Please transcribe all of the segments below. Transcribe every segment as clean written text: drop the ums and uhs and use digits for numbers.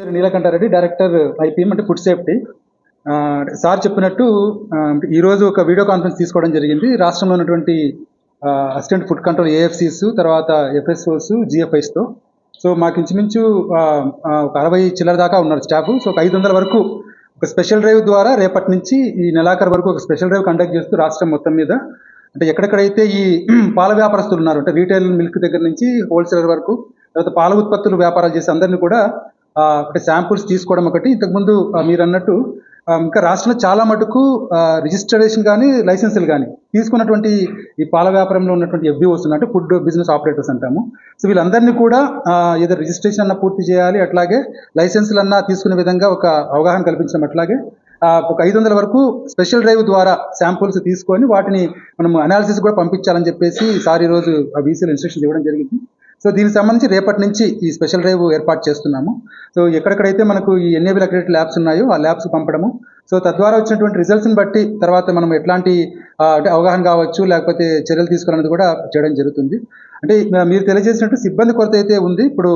పేరు Neelakanta Reddy, director IPM అంటే food safety. Sir చెప్పినట్టు ఈరోజు ఒక వీడియో కాన్ఫరెన్స్ తీసుకోవడం జరిగింది. రాష్ట్రంలో ఉన్నటువంటి అసిస్టెంట్ ఫుడ్ కంట్రోల్ ఏఎఫ్సీస్, తర్వాత ఎఫ్ఎస్ఓస్, జిఎఫ్ఐస్తో. సో మాకు ఇంచుమించు ఒక 60 చిల్లర దాకా ఉన్నారు స్టాఫ్. సో ఒక 500 వరకు ఒక స్పెషల్ డ్రైవ్ ద్వారా రేపటి నుంచి ఈ నెలాఖరు వరకు ఒక స్పెషల్ డ్రైవ్ కండక్ట్ చేస్తూ రాష్ట్రం మొత్తం మీద అంటే ఎక్కడెక్కడైతే ఈ పాల వ్యాపారస్తులు ఉన్నారు, అంటే రీటైల్ మిల్క్ దగ్గర నుంచి హోల్సేలర్ వరకు, తర్వాత పాల ఉత్పత్తులు వ్యాపారాలు చేసే అందరినీ కూడా అంటే శాంపుల్స్ తీసుకోవడం ఒకటి. ఇంతకుముందు మీరు అన్నట్టు ఇంకా రాష్ట్రంలో చాలా మటుకు రిజిస్ట్రేషన్ కానీ లైసెన్సులు కానీ తీసుకున్నటువంటి ఈ పాల వ్యాపారంలో ఉన్నటువంటి ఎఫ్బిఓస్ అంటే ఫుడ్ బిజినెస్ ఆపరేటర్స్ అంటాము. సో వీళ్ళందరినీ కూడా ఏదో రిజిస్ట్రేషన్ అన్నా పూర్తి చేయాలి, అట్లాగే లైసెన్సులు అన్నా తీసుకునే విధంగా ఒక అవగాహన కల్పించడం, అట్లాగే ఒక 500 వరకు స్పెషల్ డ్రైవ్ ద్వారా శాంపుల్స్ తీసుకొని వాటిని మనం అనాలిసిస్ కూడా పంపించాలని చెప్పేసి సార్ ఈరోజు ఆ వీసీలో ఇన్స్ట్రక్షన్స్ ఇవ్వడం జరిగింది. సో దీనికి సంబంధించి రేపటి నుంచి ఈ స్పెషల్ డ్రైవ్ ఏర్పాటు చేస్తున్నాము. సో ఎక్కడెక్కడైతే మనకు ఈ ఎన్ఏబిల్ అక్రెడిటెడ్ ల్యాబ్స్ ఉన్నాయో ఆ ల్యాబ్స్ పంపడము, సో తద్వారా వచ్చినటువంటి రిజల్ట్స్ని బట్టి తర్వాత మనం ఎట్లాంటి అంటే అవగాహన కావచ్చు, లేకపోతే చర్యలు తీసుకోవాలనేది కూడా చేయడం జరుగుతుంది. అంటే మీరు తెలియజేసినట్టు సిబ్బంది కొరత అయితే ఉంది. ఇప్పుడు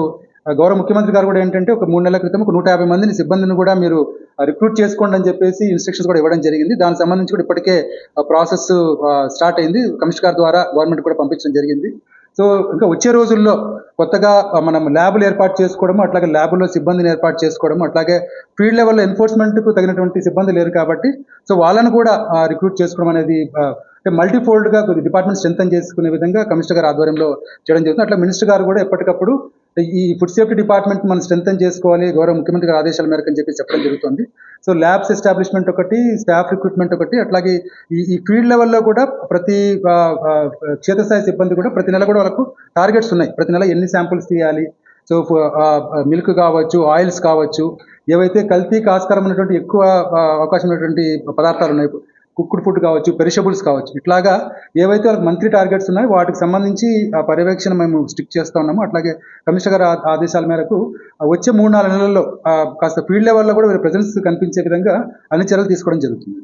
గౌరవ ముఖ్యమంత్రి గారు కూడా ఏంటంటే ఒక 3 నెలల క్రితం ఒక 150 మందిని సిబ్బందిని కూడా మీరు రిక్రూట్ చేసుకోండి అని చెప్పేసి ఇన్స్ట్రక్షన్స్ కూడా ఇవ్వడం జరిగింది. దానికి సంబంధించి కూడా ఇప్పటికే ప్రాసెస్ స్టార్ట్ అయింది. కమిషనర్ గారి ద్వారా గవర్నమెంట్ కూడా పంపించడం జరిగింది. సో ఇంకా వచ్చే రోజుల్లో కొత్తగా మనం ల్యాబులు ఏర్పాటు చేసుకోవడము, అట్లాగే ల్యాబుల్లో సిబ్బందిని ఏర్పాటు చేసుకోవడము, అట్లాగే ఫీల్డ్ లెవెల్లో ఎన్ఫోర్స్మెంట్కు తగినటువంటి సిబ్బంది లేరు కాబట్టి సో వాళ్ళను కూడా రిక్రూట్ చేసుకోవడం అనేది అంటే మల్టీఫోల్డ్గా కొద్ది డిపార్ట్మెంట్ స్ట్రెంథన్ చేసుకునే విధంగా కమిషనర్ గారి ఆధ్వర్యంలో చేయడం జరుగుతుంది. అట్లా మినిస్టర్ గారు కూడా ఎప్పటికప్పుడు ఈ ఫుడ్ సేఫ్టీ డిపార్ట్మెంట్ మనం స్ట్రెంథన్ చేసుకోవాలి గౌరవ ముఖ్యమంత్రి గారి ఆదేశాల మేరకు అని చెప్పి చెప్పడం జరుగుతుంది. సో ల్యాబ్స్ ఎస్టాబ్లిష్మెంట్ ఒకటి, స్టాఫ్ రిక్రూట్మెంట్ ఒకటి, అట్లాగే ఈ ఫీల్డ్ లెవెల్లో కూడా ప్రతి క్షేత్రస్థాయి సిబ్బంది కూడా ప్రతి నెల కూడా వాళ్ళకు టార్గెట్స్ ఉన్నాయి. ప్రతి నెల ఎన్ని శాంపుల్స్ తీయాలి, సో మిల్క్ కావచ్చు, ఆయిల్స్ కావచ్చు, ఏవైతే కల్తీకి ఆస్కారం ఉన్నటువంటి ఎక్కువ అవకాశం ఉన్నటువంటి పదార్థాలు ఉన్నాయి, కుక్డ్ ఫుడ్ కావచ్చు, పెరిషబుల్స్ కావచ్చు, ఇట్లాగా ఏవైతే వాళ్ళకి మంత్లీ టార్గెట్స్ ఉన్నాయో వాటికి సంబంధించి ఆ పర్యవేక్షణ మేము స్టిక్ చేస్తూ ఉన్నాము. అట్లాగే కమిషనర్ గారి ఆదేశాల మేరకు వచ్చే 3-4 నెలల్లో కాస్త ఫీల్డ్ లెవెల్లో కూడా వీళ్ళ ప్రెజెన్స్ కనిపించే విధంగా అన్ని చర్యలు తీసుకోవడం జరుగుతుంది.